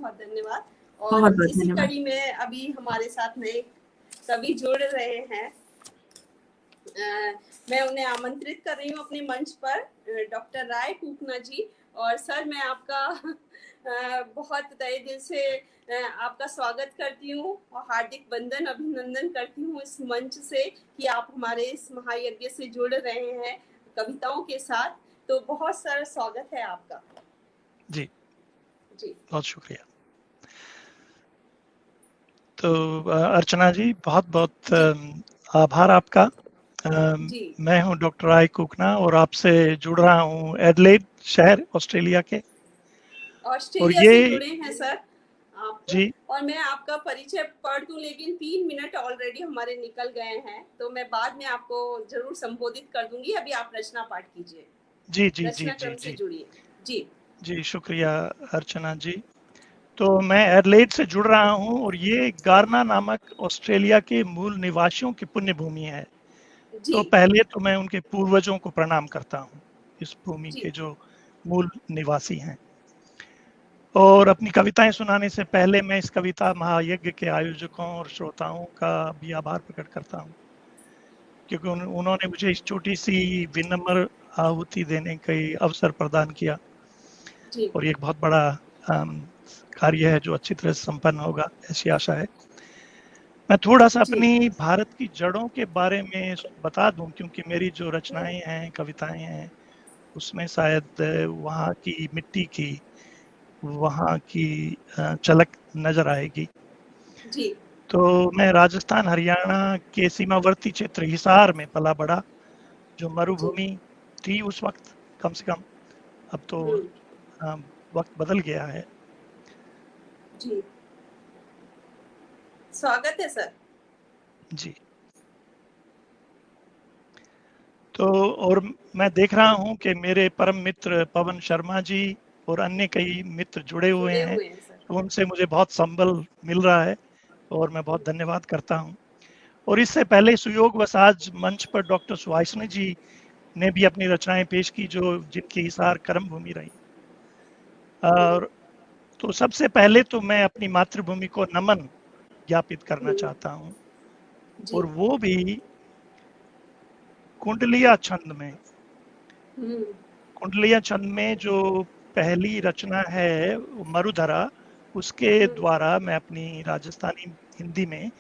बहुत धन्यवाद। बहुत और बहुत इसी धन्यवाद। कड़ी में अभी हमारे साथ नए कवि जुड़ रहे हैं। मैं उन्हें आमंत्रित कर रही हूँ अपने मंच पर, डॉक्टर राय कूकना जी। और सर, मैं आपका बहुत तहे दिल से आपका स्वागत करती हूँ और हार्दिक वंदन अभिनंदन करती हूँ इस मंच से कि आप हमारे इस महायज्ञ से जुड़ रहे हैं कविताओं के साथ। तो बहुत सारा स्वागत है आपका जी। जी। बहुत शुक्रिया। तो अर्चना जी, बहुत बहुत आभार आपका। मैं हूं डॉक्टर राय कूकना और आपसे जुड़ रहा हूं एडलेड शहर, ऑस्ट्रेलिया के। ऑस्ट्रेलिया से जुड़े हैं सर आप जी। और मैं आपका परिचय पढ़ दूं, लेकिन 3 मिनट ऑलरेडी हमारे निकल गए हैं, तो मैं बाद में आपको जरूर संबोधित कर दूंगी। अभी आप रचना पाठ कीजिए। जी जी रचना जी क्रम से जुड़िए। जी जी, शुक्रिया अर्चना जी। तो मैं एडलेड से जुड़ रहा हूं और ये गारना नामक ऑस्ट्रेलिया के मूल निवासियों की पुण्य भूमि है। तो पहले तो मैं उनके पूर्वजों को प्रणाम करता हूं, इस भूमि के जो मूल निवासी हैं। और अपनी कविताएं सुनाने से पहले मैं इस कविता महायज्ञ के आयोजकों और श्रोताओं का भी आभार प्रकट करता हूं, क्योंकि उन्होंने मुझे इस छोटी सी विनम्र आहुति देने का अवसर प्रदान किया। और ये एक बहुत बड़ा कार्य है जो अच्छी तरह से संपन्न होगा, ऐसी आशा है। मैं थोड़ा सा अपनी भारत की जड़ों के बारे में बता दूं, क्योंकि मेरी जो रचनाएं हैं, कविताएं हैं, उसमें शायद वहाँ की मिट्टी की, वहाँ की झलक नजर आएगी। जी। तो मैं राजस्थान हरियाणा के सीमावर्ती क्षेत्र हिसार में पला बड़ा, जो मरुभूमि थी उस वक्त, कम से कम। अब तो वक्त बदल गया है। जी, स्वागत है सर। जी। तो और मैं देख रहा हूं कि मेरे परम मित्र पवन शर्मा जी और अन्य कई मित्र जुड़े हुए हैं, तो उनसे मुझे बहुत संबल मिल रहा है और मैं बहुत धन्यवाद करता हूं। और इससे पहले सुयोगवश आज मंच पर डॉक्टर सुहासिनी जी ने भी अपनी रचनाएं पेश की, जो जिनकी हिसार कर्म भूमि रही। और तो सबसे पहले तो मैं अपनी मातृभूमि को नमन ज्ञापित करना चाहता हूं, और वो भी कुंडलिया छंद में। कुंडलिया छंद में जो पहली रचना है मरुधरा, उसके द्वारा मैं अपनी राजस्थानी हिंदी में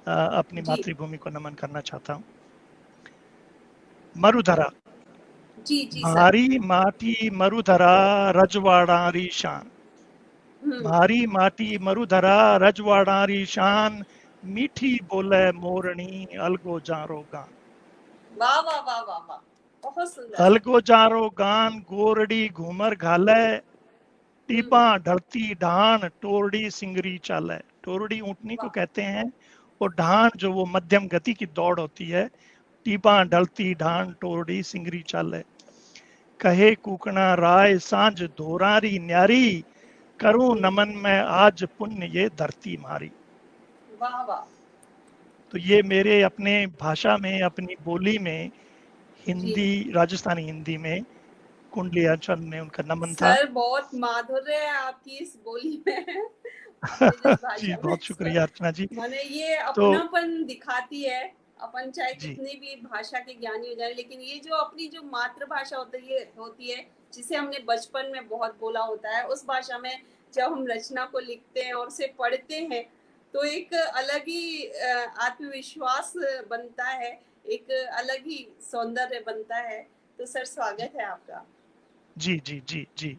अपनी मातृभूमि को नमन करना चाहता हूँ। मरुधरा। भारी माटी मरुधरा रजवाड़ारी शान। भारी माटी मरुधरा रजवाड़ारी शान, मीठी बोले मोरनी अलगो जारो गान। वाह वाह वाह वाह वाह, बहुत सुंदर। अलगो जारो गान गोरडी घूमर घाले, टीपा ढलती ढान टोरडी सिंगरी चाले। टोरडी ऊंटनी को कहते हैं, और ढान जो वो मध्यम गति की दौड़ होती है। टीपा ढलती ढान टोरडी सिंगरी चाले, कहे कूकना राय सांझ धोरारी न्यारी, करूं नमन में आज पुण्य ये धरती मारी। वाह वाह। तो ये मेरे अपने भाषा में, अपनी बोली में, हिंदी, राजस्थानी हिंदी में कुंडलिया छंद में उनका नमन था। सर, बहुत माधुर्य है आपकी इस बोली में अपने जिस भाषा जी, में। बहुत शुक्रिया अर्चना जी। माने ये अपनापन दिखाती है। अपन चाहे जी। कितनी भी भाषा के ज्ञानी हो जाए, लेकिन ये जो अपनी जो मातृभाषा होती है, जिसे हमने बचपन में बहुत बोला होता है, उस भाषा में जब हम रचना को लिखते हैं और उसे पढ़ते हैं, तो एक अलग ही आत्मविश्वास बनता है, एक अलग ही सौंदर्य बनता है। तो सर, स्वागत है आपका। जी जी जी जी।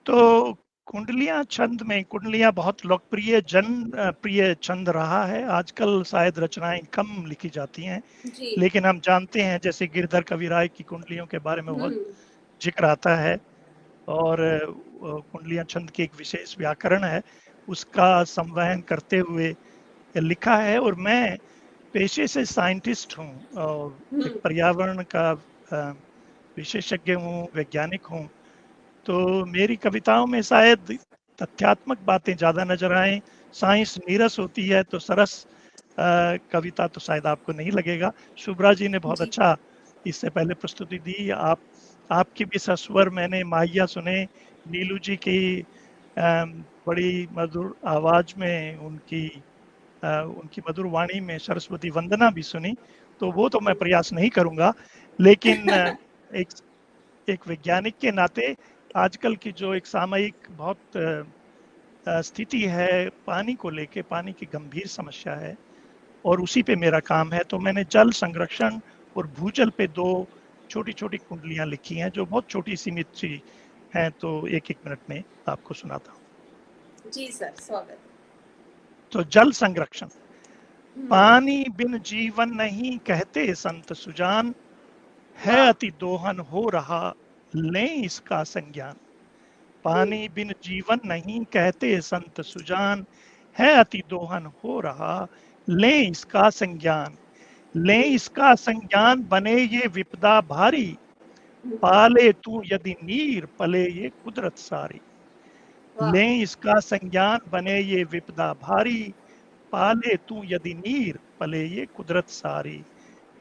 तो कुंडलिया छंद में, कुंडलिया बहुत लोकप्रिय जनप्रिय छंद रहा है। आजकल शायद रचनाएं कम लिखी जाती हैं, लेकिन हम जानते हैं जैसे गिरधर कविराय की कुंडलियों के बारे में बहुत जिक्र आता है, और कुंडलिया छंद की एक विशेष व्याकरण है, उसका संवहन करते हुए लिखा है। और मैं पेशे से साइंटिस्ट हूँ और एक पर्यावरण का विशेषज्ञ हूँ, वैज्ञानिक हूँ। तो मेरी कविताओं में शायद तथ्यात्मक बातें ज्यादा नजर आए। साइंस नीरस होती है तो सरस कविता तो शायद आपको नहीं लगेगा। शुभ्रा जी ने बहुत अच्छा इससे पहले प्रस्तुति दी। आपकी भी सस्वर मैंने माहिया सुने, नीलू जी की बड़ी मधुर आवाज में उनकी मधुर वाणी में सरस्वती वंदना भी सुनी, तो वो तो मैं प्रयास नहीं करूंगा, लेकिन एक एक वैज्ञानिक के नाते आजकल की जो एक सामयिक बहुत स्थिति है पानी को लेके, पानी की गंभीर समस्या है और उसी पे मेरा काम है, तो मैंने जल संरक्षण और भूजल पे 2 छोटी-छोटी कुंडलियां लिखी हैं जो बहुत छोटी सीमित सी हैं, तो एक-एक मिनट में आपको सुनाता हूँ। जी सर, स्वागत। तो जल संरक्षण। पानी बिन जीवन नहीं कहते संत सुजान, है अति दोहन हो रहा लें इसका संज्ञान। पानी बिन जीवन नहीं कहते संत सुजान, है अति दोहन हो रहा लें इसका संज्ञान। लें इसका संज्ञान बने ये विपदा भारी, पाले तू यदि नीर पले ये कुदरत सारी। लें इसका संज्ञान बने ये विपदा भारी, पाले तू यदि नीर पले ये कुदरत सारी।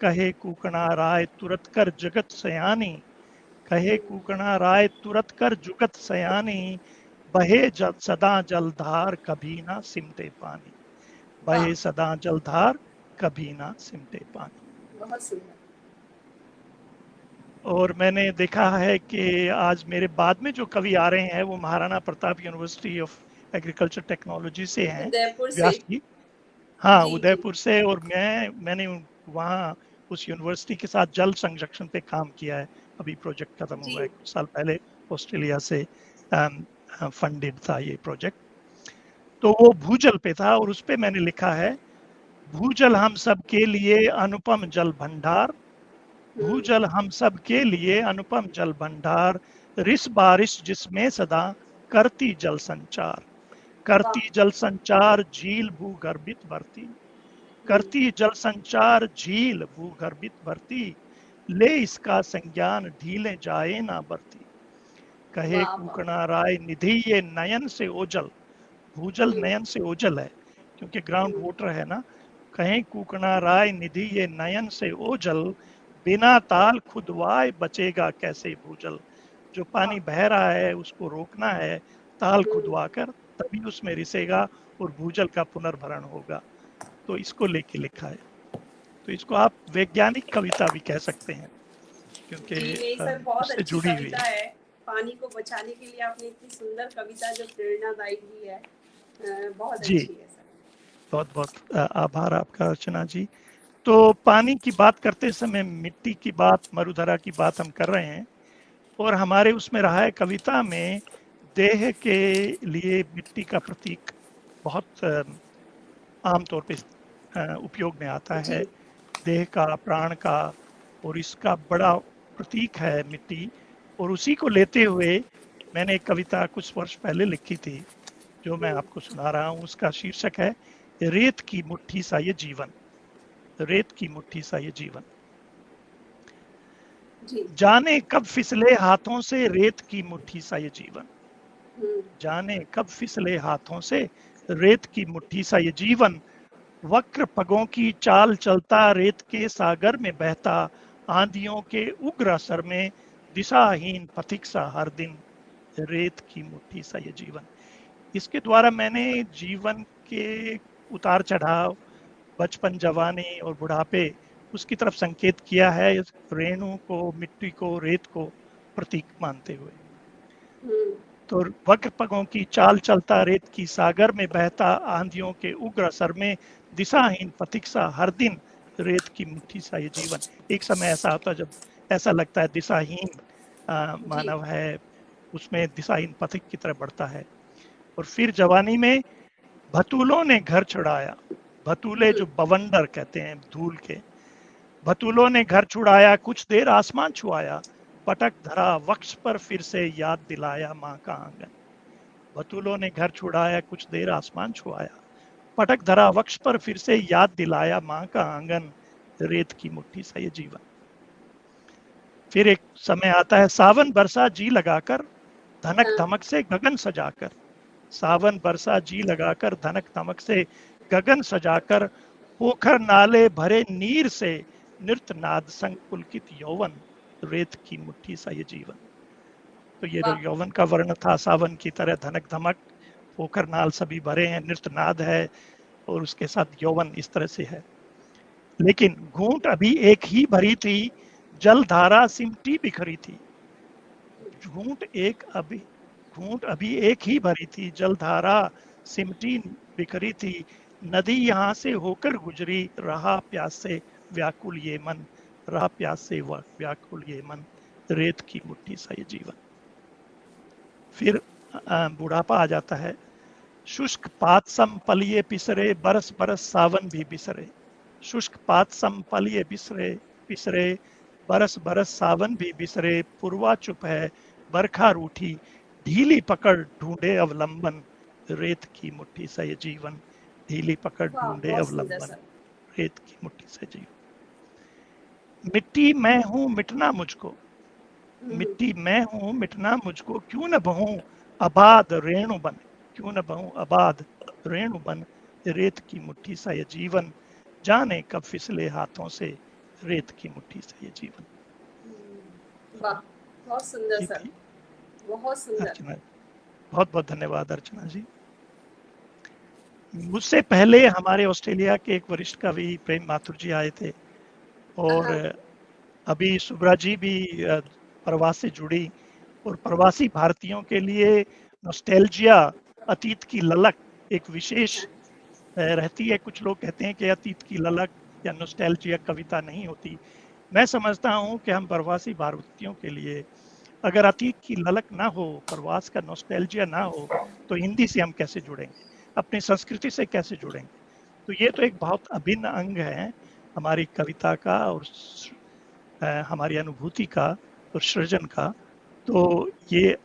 कहे कूकणा राय तुरत कर जगत सयानी, कहे कूकणा राय तुरत कर जुगत सयानी। बहे जल सदा जलधार कभी ना सिमटे पानी, बहे सदा जलधार कभी ना सिमटे पानी। बहुत सुंदर। और मैंने देखा है कि आज मेरे बाद में जो कवि आ रहे हैं वो Maharana Pratap university of agriculture technology से हैं, उदयपुर से। व्यास जी। हाँ, जी, उदयपुर से। और मैंने वहाँ उस यूनिवर्सिटी के साथ जल संरक्षण पे काम किया है। अभी प्रोजेक्ट खत्म हुआ है, कुछ साल पहले ऑस्ट्रेलिया से फंडेड था ये प्रोजेक्ट। तो वो भूजल पे था और उस पे मैंने लिखा है, भूजल हम सब के लिए अनुपम जल भंडार, भूजल हम सब के लिए अनुपम जल भंडार। रिस बारिश जिसमें सदा करती जल संचार, करती जल संचार झील भूगर्भित भरती, करती जल संचार झील भूगर्भित भरती। ले इसका संज्ञान ढीले जाए ना बरती। कहे कूकणा राय निधि ये नयन से ओझल, भूजल नयन से ओझल है क्योंकि ग्राउंड वाटर है ना। कहे कूकणा राय निधि ये नयन से ओझल, बिना ताल खुदवाए बचेगा कैसे भूजल। जो पानी बह रहा है उसको रोकना है ताल खुदवा कर, तभी उसमें रिसेगा और भूजल का पुनर्भरण होगा। तो इसको लेके लिखा है। तो इसको आप वैज्ञानिक कविता भी कह सकते हैं क्योंकि सर बहुत उससे अच्छी जुड़ी हुई कविता है। पानी को बचाने के लिए आपने इतनी सुंदर कविता जो प्रेरणादायक भी है, बहुत जी। अच्छी है सर। बहुत बहुत आभार आपका अर्चना जी। तो पानी की बात करते समय मिट्टी की बात, मरुधरा की बात हम कर रहे हैं और हमारे उसमें रहा है कविता में देह के लिए मिट्टी का प्रतीक बहुत आमतौर पे उपयोग में आता है। देह का, प्राण का, और इसका बड़ा प्रतीक है मिट्टी। और उसी को लेते हुए मैंने एक कविता कुछ वर्ष पहले लिखी थी जो मैं आपको सुना रहा हूँ। उसका शीर्षक है रेत की मुट्ठी सा ये जीवन, रेत की मुट्ठी सा ये जीवन। जाने कब फिसले हाथों से रेत की मुट्ठी सा ये जीवन, जाने कब फिसले हाथों से रेत की मुट्ठी सा ये जीवन। वक्र पगों की चाल चलता रेत के सागर में बहता, आंधियों के उग्र असर में दिशाहीन पथिक सा हर दिन, रेत की मुट्ठी सा ये जीवन। इसके द्वारा मैंने जीवन के उतार चढ़ाव, बचपन, जवानी और बुढ़ापे, उसकी तरफ संकेत किया है, रेणु को, मिट्टी को, रेत को प्रतीक मानते हुए। तो वक्र पगों की चाल चलता रेत की सागर में बहता, आंधियों के उग्र असर में दिशाहीन पथिक सा हर दिन, रेत की मुट्ठी सा ये जीवन। एक समय ऐसा आता जब ऐसा लगता है दिशाहीन मानव है, उसमें दिशाहीन पथिक की तरफ बढ़ता है। और फिर जवानी में भतूलों ने घर छुड़ाया, भतूले जो बवंडर कहते हैं धूल के, भतूलों ने घर छुड़ाया, कुछ देर आसमान छुआया, पटक धरा वक्ष पर फिर से याद दिलाया माँ का आंगन। भतूलों ने घर छुड़ाया, कुछ देर आसमान छुआया, पटक धरा वक्ष पर फिर से याद दिलाया माँ का आंगन, रेत की मुट्ठी सा ये जीवन। फिर एक समय आता है सावन बरसा जी लगाकर, धनक धमक से गगन सजाकर, सावन बरसा जी लगाकर, धनक धमक से गगन सजाकर, पोखर नाले भरे नीर से नृत्य नाद संग पुलकित यौवन, रेत की मुट्ठी सा ये जीवन। तो ये यौवन का वर्ण था सावन की तरह धनक धमक, पोखर नाल सभी भरे हैं, नृत्यनाद है और उसके साथ यौवन इस तरह से है। लेकिन घूंट अभी एक ही भरी थी, जलधारा सिमटी बिखरी थी। घूंट अभी एक ही भरी थी, जलधारा सिमटी बिखरी थी। नदी यहाँ से होकर गुजरी, रहा प्यास से व्याकुल ये मन, रहा प्यास से व्याकुल ये मन, रेत की मुट्ठी सा ये जीवन। फिर बुढ़ापा आ जाता है। शुष्क पात सम पलिए पिसरे, बरस बरस सावन भी बिसरे। शुष्क पात सम पलिए पिसरे, बरस बरस सावन भी बिसरे। पुरवा चुप है, बरखा रूठी, ढीली पकड़ ढूंढे अवलंबन, रेत की मुट्ठी सा ये जीवन। ढीली पकड़ वाह, ढूंढे बहुत सुंदर अवलंबन, सर। रेत की मुट्ठी से जीवन। मिट्टी मैं हूं मिटना मुझको, मिट्टी मैं हूं मिटना मुझको, क्यों न बहूं आबाद रेणु बन, क्यों न बहूं आबाद रेणु बन, रेत की मुट्ठी सा ये जीवन। जाने कब फिसले हाथों से, रेत की मुट्ठी से ये जीवन। वाह, बहुत सुंदर ये सर, थी बहुत सुंदर। अर्चना। बहुत बहुत धन्यवाद अर्चना जी। मुझसे पहले हमारे ऑस्ट्रेलिया के एक वरिष्ठ कवि प्रेम माथुर जी आए थे, और हाँ अभी सुब्रा जी भी प्रवास से जुड़ी, और प्रवासी भारतीयों के लिए नॉस्टैल्जिया, अतीत की ललक एक विशेष रहती है। कुछ लोग कहते हैं कि अतीत की ललक या नॉस्टैल्जिया कविता नहीं होती। मैं समझता हूं कि हम प्रवासी भारतीयों के लिए अगर अतीत की ललक ना हो, प्रवास का नॉस्टैल्जिया ना हो, तो हिंदी से हम कैसे जुड़ेंगे, अपनी संस्कृति से कैसे जुड़ेंगे। तो ये तो एक बहुत अभिन्न अंग है हमारी कविता का और हमारी अनुभूति का और सृजन का। तो ये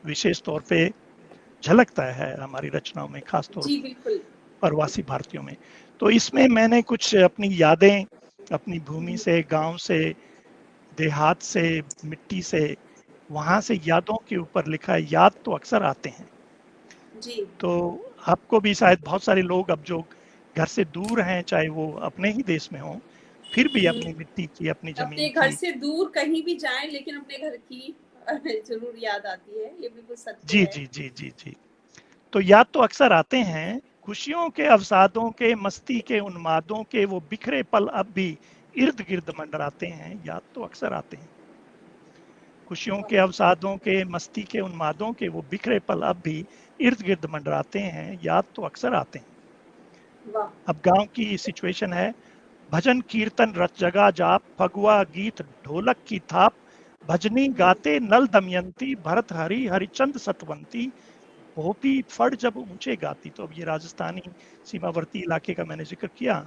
विशेष तौर पे झलकता है हमारी रचनाओं में, खास तौर जी, बिल्कुल। प्रवासी भारतीयों में। तो इसमें मैंने कुछ अपनी यादें, अपनी भूमि से, गांव से, देहात से, मिट्टी से, वहां से यादों के ऊपर लिखा है। याद तो अक्सर आते हैं, जी। तो आपको भी शायद बहुत सारे लोग अब जो घर से दूर हैं, चाहे वो अपने ही देश में हों, फिर भी अपनी मिट्टी की, अपनी अपने जमीन घर की। से दूर कहीं भी जाएं, लेकिन अपने घर की जरूर याद आती है, ये बिल्कुल सत्य जी है। जी जी जी जी। तो याद तो अक्सर आते हैं, खुशियों के अवसादों के, मस्ती के उन्मादों के, वो बिखरे पल अब भी इर्द गिर्द मंडराते हैं। याद तो अक्सर आते हैं, खुशियों के अवसादों के, मस्ती के उन्मादों के, वो बिखरे पल अब भी इर्द गिर्द मंडराते हैं। याद तो अक्सर आते हैं। वाह। अब गांव की सिचुएशन है। भजन कीर्तन रत जगा जाप, फगुआ गीत ढोलक की थाप, भजनी गाते नल दमयंती, भरत हरि हरिचंद सतवंती, भोपी फड़ जब ऊंचे गाती। तो अब ये राजस्थानी सीमावर्ती इलाके का मैंने जिक्र किया।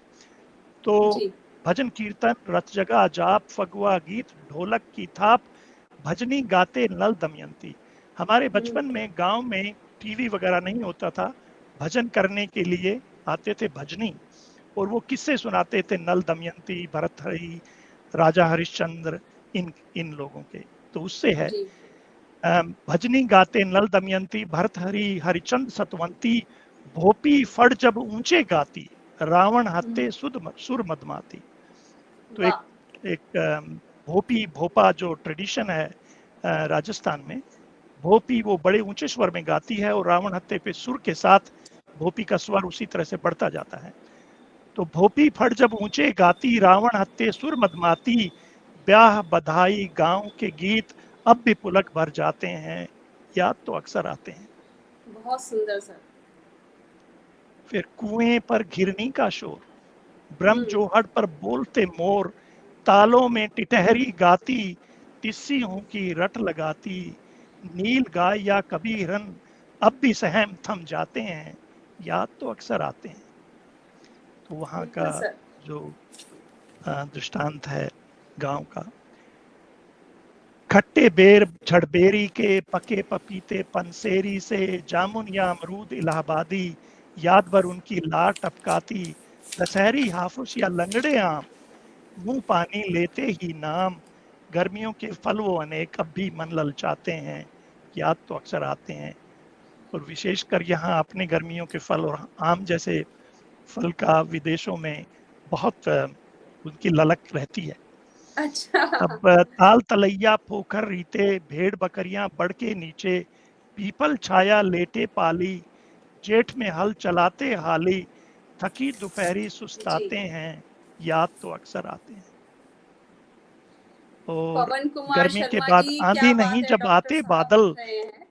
तो जी। भजन कीर्तन रत जगा जाप, फगुआ गीत ढोलक की थाप, भजनी गाते नल दमयंती। हमारे बचपन में गांव में टीवी वगैरह नहीं होता था, भजन करने के लिए आते थे भजनी, और वो किस्से सुनाते थे नल दमयंती, भरतहरि, राजा हरिश्चंद्र, इन इन लोगों के। तो उससे है जी। भजनी गाते नल दमयंती, भरतहरि हरिचंद सतवंती, भोपी फड़ जब ऊंचे गाती, रावण हत्ते सुर मदमाती। तो एक वाह। एक भोपी भोपा जो ट्रेडिशन है राजस्थान में, भोपी वो बड़े ऊंचे स्वर में गाती है, और रावण हत्ते पे सुर के साथ भोपी का स्वर उसी तरह से बढ़ता जाता है। तो भोपी फड़ जब ऊंचे गाती, रावण हत्ते सुर मदमाती, ब्याह बधाई गांव के गीत अब भी पुलक भर जाते हैं। याद तो अक्सर आते हैं। बहुत सुंदर सर। फिर कुएं पर घिरनी का शोर, ब्रह्म जोहड़ पर बोलते मोर, तालों में टिटहरी गाती, टिस्सी हूं की रट लगाती, नील गाय या कभी हिरन अब भी सहम थम जाते हैं। याद तो अक्सर आते हैं। तो वहाँ का बिल्कुल सर। जो दृष्टांत है गांव का, खट्टे बेर झड़बेरी के, पके पपीते पंसेरी से, जामुन या अमरूद इलाहाबादी, याद भर उनकी लार टपकाती, दशहरी हाफुस या लंगड़े आम, मुंह पानी लेते ही नाम, गर्मियों के फल वो अनेक अब भी मन ललचाते हैं। याद तो अक्सर आते हैं। और विशेषकर यहाँ अपने गर्मियों के फल और आम जैसे फल का विदेशों में बहुत उनकी ललक रहती है। अच्छा। अब ताल तलैया पोखर रीते, भेड़ बकरियां बढ़ के नीचे, पीपल छाया लेटे पाली, जेठ में हल चलाते हाली, थकी दोपहरी जी। सुस्ताते हैं, याद तो अक्सर आते हैं। और पवन कुमार गर्मी के शर्मा बाद जी, क्या आंधी नहीं बात है, जब डॉक्टर आते साहब बादल, लिख रहे हैं।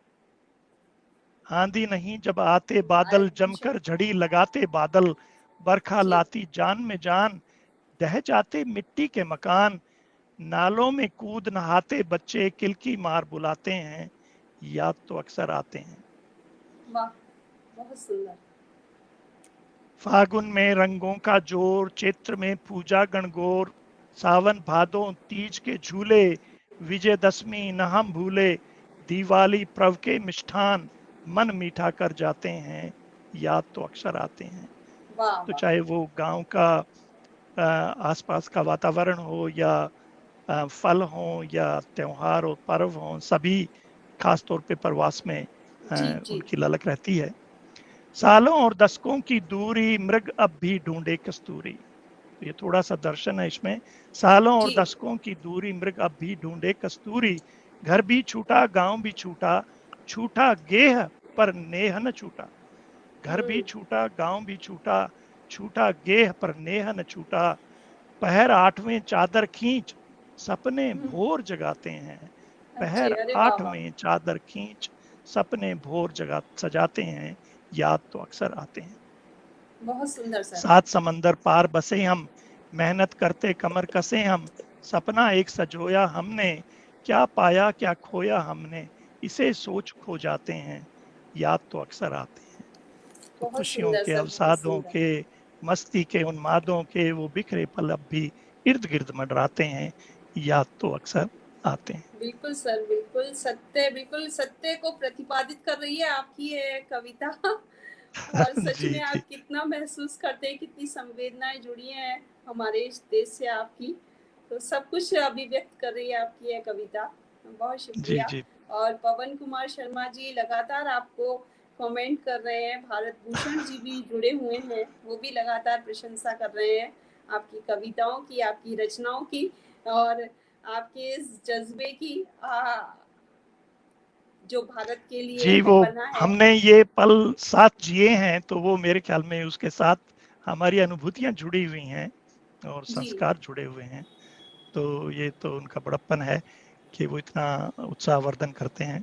आंधी नहीं जब आते बादल, भारत भूषण। जमकर झड़ी लगाते बादल, बरखा जी। लाती जान में जान, ढह जाते मिट्टी के मकान, नालों में कूद नहाते बच्चे, किलकी मार बुलाते हैं, याद तो अक्सर आते हैं। वाह, बहुत सुंदर। फागुन में रंगों का जोर, चैत्र में पूजा गणगौर, सावन भादों तीज के झूले, विजयदशमी न हम भूले, दिवाली प्रव के मिष्ठान, मन मीठा कर जाते हैं, याद तो अक्सर आते हैं। वाह तो वाह। चाहे वो गांव का आसपास का वातावरण हो, या फल हो, या त्योहार और पर्व हो, सभी खास तौर पे प्रवास में जी जी। उनकी ललक रहती है। सालों और दशकों की दूरी, मृग अब भी ढूंढे कस्तूरी। तो ये थोड़ा सा दर्शन है इसमें। सालों और जी। दशकों की दूरी, मृग अब भी ढूंढे कस्तूरी, घर भी छूटा गांव भी छूटा, छूटा गेह पर नेह न छूटा। घर भी हम्म। छूटा गांव भी छूटा, छूटा गेह पर नेह न छूटा, पहर आठवें चादर खींच, सपने हम्म। भोर जगाते हैं। अच्छे, पहर अरे वाह वाह। आठवें चादर खींच, सपने भोर जगा सजाते हैं, याद तो अक्सर आते हैं। बहुत सुंदर सर। सात समंदर पार बसे हम, मेहनत करते कमर कसे हम, सपना एक सजोया हमने, क्या पाया क्या खोया हमने, इसे सोच खो जाते हैं, याद तो अक्सर आते हैं। तो बहुत खुशियों सुंदर के, सर, बहुत अवसादों सुंदर। के, मस्ती के, उन्मादों के वो बिखरे पल अब भी इर्द गिर्द मंडराते हैं, याद तो अक्सर आते हैं। बिल्कुल सर, बिल्कुल सत्य, बिल्कुल सत्य को प्रतिपादित कर रही है आपकी ये कविता। और सच जी में जी आप कितना महसूस करते हैं, कितनी संवेदनाएं जुड़ी हैं हमारे इस देश से आपकी। तो सब कुछ अभिव्यक्त कर रही है आपकी यह कविता। बहुत जी शुक्रिया। जी और पवन कुमार शर्मा जी लगातार आपको कमेंट कर रहे हैं। भारत भूषण जी भी जुड़े हुए हैं, वो भी लगातार प्रशंसा कर रहे हैं आपकी कविताओं की, आपकी रचनाओं की, और आपके इस जज्बे की, जो भारत के लिए जी। है वो बना है। हमने ये पल साथ जिए हैं, तो वो मेरे ख्याल में उसके साथ हमारी अनुभूतियां जुड़ी हुई हैं और जी। संस्कार जुड़े हुए हैं। तो ये तो उनका बड़प्पन है कि वो इतना उत्साहवर्धन करते हैं।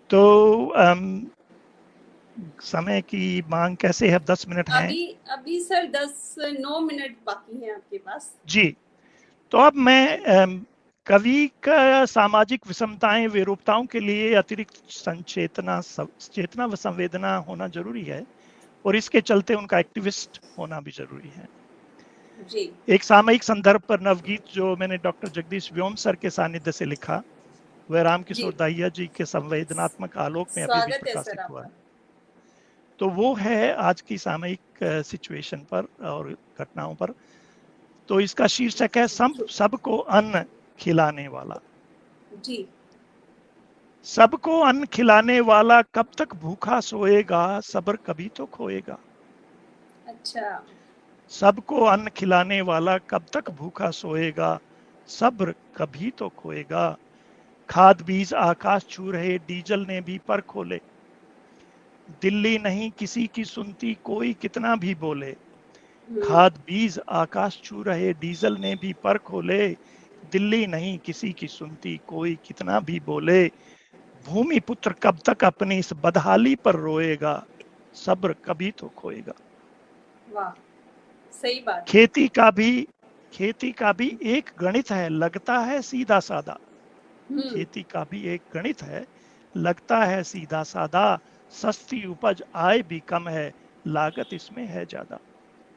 तो समय की मांग कैसे है? 10 मिनट हैं। अभी अभी सर 9 मिनट बाकी हैं आपके पास। जी। तो अब मैं कवि का सामाजिक विषमताएं, विरूपताओं के लिए अतिरिक्त संचेतना, चेतना व संवेदना होना जरूरी है, और इसके चलते उनका एक्टिविस्ट होना भी जरूरी है। जी एक सामयिक संदर्भ पर नवगीत जो मैंने डॉक्टर जगदीश व्योम सर के सानिध्य से लिखा, वह जी। रामकिशोर दाहिया जी के संवेदनात्मक आलोक में अभी भी स्वागत है सर प्रकाशित हुआ आपका। है। तो वो है आज की सामयिक सिचुएशन पर और घटनाओं पर। तो इसका शीर्षक है सबको अन्न खिलाने वाला। जी। सबको अन्न खिलाने वाला कब तक भूखा सोएगा, सब्र कभी तो खोएगा। अच्छा। सबको अन्न खिलाने वाला कब तक भूखा सोएगा, सब्र कभी तो खोएगा। खाद बीज आकाश छू रहे, डीजल ने भी पर खोले, दिल्ली नहीं किसी की सुनती कोई कितना भी बोले। हम्म। खाद बीज आकाश छू रहे, डीजल ने भी पर खोले, दिल्ली नहीं किसी की सुनती कोई कितना भी बोले। भूमि पुत्र कब तक अपनी इस बदहाली पर रोएगा, सब्र कभी तो खोएगा। वाह, सही बात है। खेती का भी खेती का भी एक गणित है, लगता है सीधा साधा। हम्म। खेती का भी एक गणित है, लगता है सीधा साधा। सस्ती उपज आय भी कम है, लागत इसमें है ज्यादा।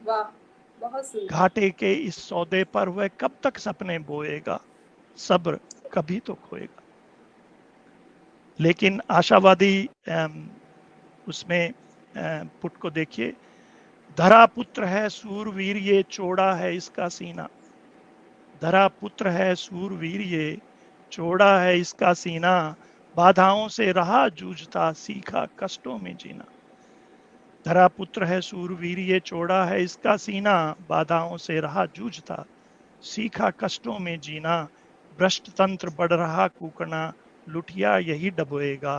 वाह, बहुत सुंदर। घाटे के इस सौदे पर वह कब तक सपने बोएगा, सब्र कभी तो खोएगा। लेकिन आशावादी उसमें पुट को देखिए, धरा पुत्र है सूरवीर ये, चौड़ा है इसका सीना। धरा पुत्र है सूरवीर ये, चौड़ा है इसका सीना। बाधाओं से रहा जूझता, सीखा कष्टों में जीना। धरा पुत्र है सूरवीर ये, चौड़ा है इसका सीना। बाधाओं से रहा जूझता, सीखा कष्टों में जीना। भ्रष्ट तंत्र बढ़ रहा कूकना, लुटिया यही डबोएगा।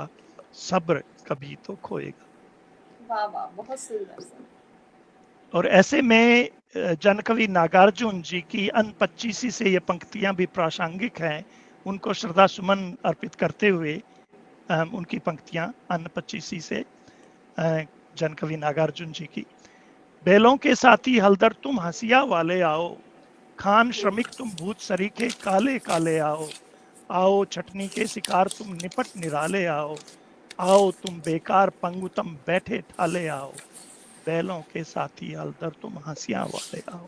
सब्र कभी तो खोएगा। वाह वाह, बहुत सुंदर सर। और ऐसे में जनकवि नागार्जुन जी की अनपच्चीसी से ये पंक्तियां भी प्रासंगिक हैं। उनको श्रद्धा सुमन अर्पित करते हुए उनकी पंक्तियां अनपच्चीसी से जनकवि नागार्जुन जी की। बैलों के साथी हलदर तुम हंसिया वाले आओ, खान श्रमिक तुम भूत सरीखे काले काले आओ, आओ छटनी के शिकार तुम निपट निराले आओ, आओ तुम बेकार पंगुतम बैठे ठाले आओ, बैलों के साथी हलदर तुम हंसिया वाले आओ।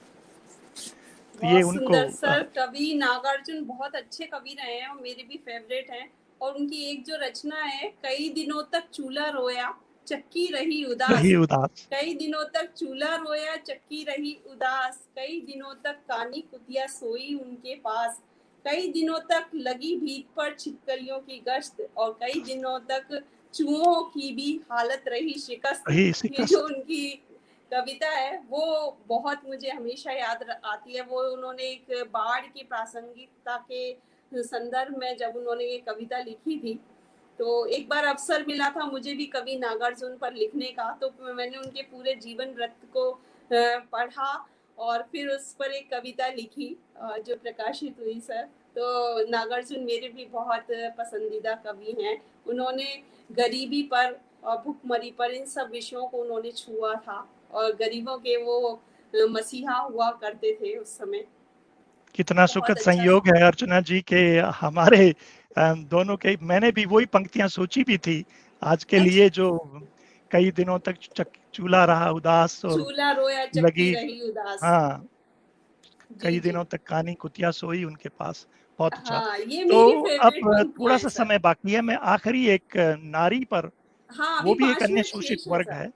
तो ये बहुत उनको सुंदर सर। कवि नागार्जुन बहुत अच्छे कवि रहे हैं और मेरे भी फेवरेट हैं। और उनकी एक जो रचना है, कई दिनों तक चूल्हा रोया चक्की रही उदास, रही उदास, कई दिनों तक चूल्हा रोया चक्की रही उदास, कई दिनों तक कानी कुतिया सोई उनके पास, कई दिनों तक लगी भीत पर छिपकलियों की गश्त, और कई दिनों तक चूहों की भी हालत रही शिकस्त। रही ये जो शिकस्त। उनकी कविता है वो बहुत मुझे हमेशा याद आती है। वो उन्होंने एक बाढ़ की प्रासंगिकता के संदर्भ में जब उन्होंने ये कविता लिखी थी, तो एक बार अवसर मिला था मुझे भी कवि नागार्जुन पर लिखने का, तो मैंने उनके पूरे जीवन वृत्त को पढ़ा और फिर उस पर एक कविता लिखी जो प्रकाशित हुई सर। तो नागार्जुन मेरे भी बहुत पसंदीदा कवि हैं। उन्होंने गरीबी पर और भुखमरी पर, इन सब विषयों को उन्होंने छुआ था और गरीबों के वो मसीहा हुआ करते थे उस समय। कितना बहुत सुखद अच्छा। संयोग है अर्चना जी के हमारे दोनों के। मैंने भी वही पंक्तियां सोची भी थी आज के लिए, अच्छा, जो कई दिनों तक चूल्हा रहा उदास और चूल्हा रोया चक्की लगी, रही उदास। हाँ, जी कई जी। दिनों तक कानी कुतिया सोई उनके पास। बहुत अच्छा। हाँ, ये तो मेरी अब फेवरेट थोड़ा पंक्तियां हैं सा सर। समय बाकी है, मैं आखिरी एक नारी पर, हाँ, वो अभी भी एक 5 अन्य मिनट शोषित शेष है वर्ग सर। है,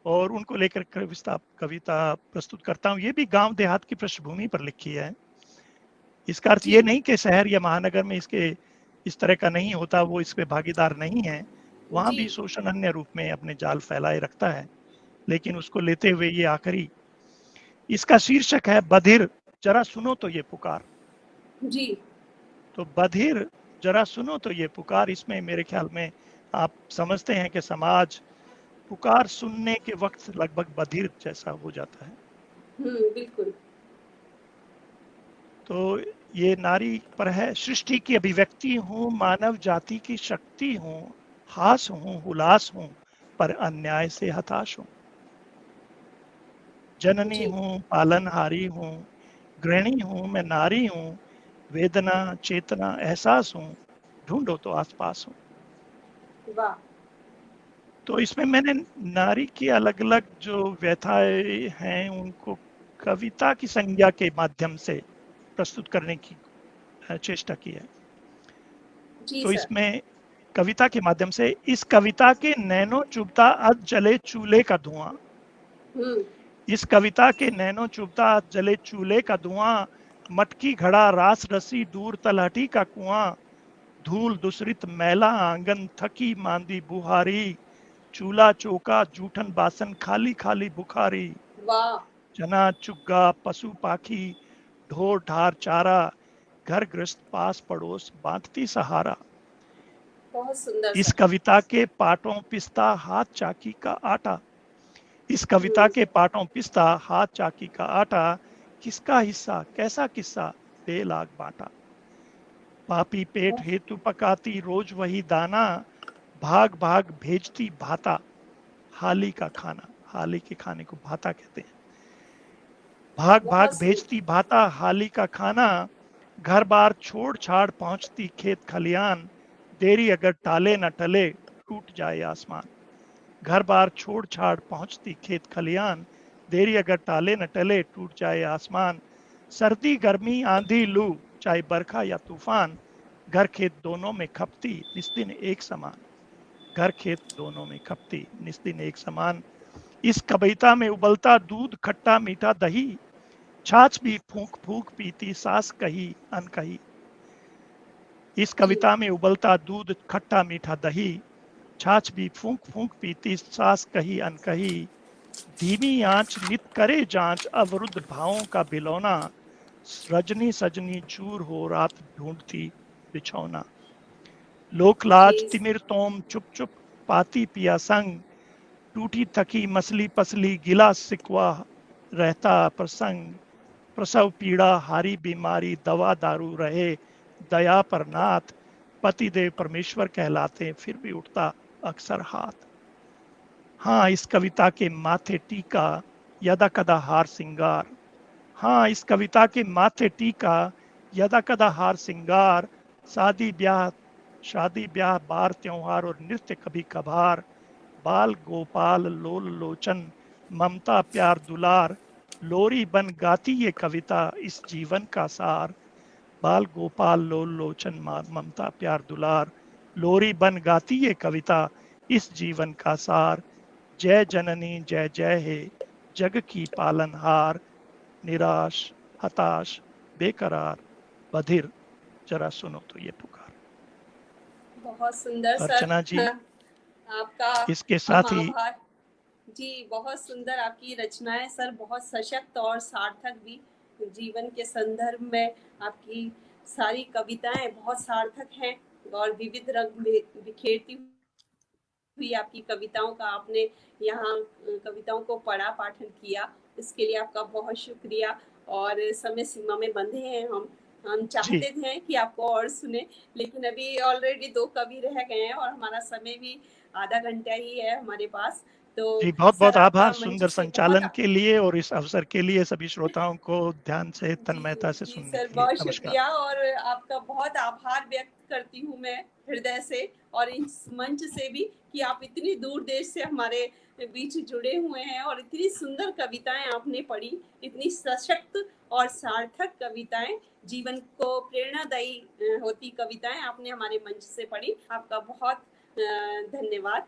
और उनको लेकर कविता प्रस्तुत करता हूँ। ये भी गांव देहात की पृष्ठभूमि पर लिखी है। इसका अर्थ जी ये नहीं कि शहर या महानगर में इसके इस तरह का नहीं होता, वो इसमें भागीदार नहीं है। वहां जी। भी शोषण अन्य रूप में अपने जाल फैलाए रखता है, लेकिन उसको लेते हुए ये आखिरी, इसका शीर्षक है बधिर जरा सुनो तो ये पुकार। जी तो बधिर जरा सुनो तो ये पुकार, इसमें मेरे ख्याल में आप समझते हैं कि समाज पुकार सुनने के वक्त लगभग बधिर जैसा हो जाता है। बिल्कुल। तो ये नारी पर है। सृष्टि की अभिव्यक्ति हूँ, मानव जाति की शक्ति हूँ, हास हूँ हुलास हूँ, पर अन्याय से हताश हूँ। जननी जी। हूँ पालनहारी हूँ, गृहिणी हूँ मैं नारी हूँ, वेदना चेतना एहसास हूँ, ढूंढो तो आसपास हूँ। वाह। तो इसमें मैंने नारी की अलग अलग जो व्यथाएं हैं उनको कविता की संज्ञा के माध्यम से प्रस्तुत करने की चेष्टा की है। जी तो सर। इसमें कविता के माध्यम से, इस कविता के नैनो चुभता अध जले चूल्हे का धुआं, हम्म। इस कविता के नैनो चुभता अध जले चूल्हे का धुआं, मटकी घड़ा रास रसी दूर तलहटी का कुआं, धूल दूसरित मैला आंगन थकी मांदी बुहारी, चूल्हा चौका जूठन बासन खाली खाली बुखारी, वाह। चना चुग्गा पशु पाखी ढोर ढार चारा, घर गृहस्थ पास पड़ोस बांटती सहारा। बहुत सुंदर इस सर। कविता के पाटों पिसता हाथ चाकी का आटा, इस कविता हम्म। के पाटों पिसता हाथ चाकी का आटा, किसका हिस्सा कैसा किस्सा बेलाग बांटा, पापी पेट हेतु पकाती रोज वही दाना, भाग भाग भेजती भाता, हाली का खाना, हाली के खाने को भाता कहते हैं, भाग भाग बहुत भेजती भाता हाली का खाना, घर बार छोड़ छाड़ पहुंचती खेत खलियान, देरी अगर टाले न टले टूट जाए आसमान, घर बार छोड़ छाड़ पहुंचती खेत खलियान, देरी अगर टाले न टले टूट जाए आसमान, सर्दी गर्मी आंधी लू चाहे बरखा या तूफान, घर खेत दोनों में खपती निस्दिन एक समान, घर खेत दोनों में खपती निस्दिन एक समान। इस कविता में उबलता दूध खट्टा मीठा दही, छाछ भी फूंक फूंक पीती सास कही अनकही, इस जी। कविता में उबलता दूध खट्टा मीठा दही, छाछ भी फूंक फूंक पीती सास कही अनकही, धीमी आंच नित करे जांच अवरुद्ध भावों का बिलौना, रजनी सजनी चूर हो रात ढूंढती बिछौना। लोक लाज जी तिमिर तोम चुप चुप पाती पिया संग, टूटी थकी मसली पसली गिला सिकवा रहता प्रसंग, प्रसव पीड़ा हारी बीमारी दवा दारू रहे दया पर नाथ, पति देव परमेश्वर कहलाते फिर भी उठता अक्सर हाथ। हाँ इस कविता के माथे टीका यदा कदा हार सिंगार, हाँ इस कविता के माथे टीका यदा कदा हार सिंगार, शादी ब्याह बार त्योहार और नृत्य कभी कभार, बाल गोपाल लोल लोचन ममता प्यार दुलार, लोरी बन गाती ये कविता इस जीवन का सार, बाल गोपाल लोल लोचन ममता प्यार दुलार, लोरी बन गाती ये कविता इस जीवन का सार, जय जननी जय जय हे जग की पालनहार, निराश हताश बेकरार बधिर, जरा सुनो तो ये पुकार। बहुत सुंदर सर। अर्चना जी, आपका इसके हम साथ ही आभार। जी बहुत सुंदर आपकी रचनाएं सर, बहुत सशक्त और सार्थक भी। जीवन के संदर्भ में आपकी सारी कविताएं बहुत सार्थक हैं और विविध रंग बिखेरती हुई आपकी कविताओं का आपने यहाँ कविताओं को पढ़ा पाठन किया, इसके लिए आपका बहुत शुक्रिया। और समय सीमा में बंधे हैं हम जी चाहते थे कि आपको और सुने, लेकिन अभी ऑलरेडी 2 कवि रह गए हैं और हमारा समय भी आधा घंटा ही है हमारे पास। तो जी, बहुत सर बहुत आभार आपका मंच सुंदर से बहुत संचालन के लिए और इस अवसर के लिए सभी श्रोताओं को ध्यान से जी, तन्मयता से जी सुनने सर के लिए बहुत नमस्कार। शुक्रिया और आपका बहुत आभार व्यक्त करती हूँ मैं हृदय से और इस मंच से भी कि आप इतनी दूर देश से हमारे बीच जुड़े हुए हैं और इतनी सुंदर कविताएं आपने पढ़ी, इतनी सशक्त और सार्थक कविताएं, जीवन को प्रेरणादायी होती कविताएं आपने हमारे मंच से पढ़ी। आपका बहुत धन्यवाद।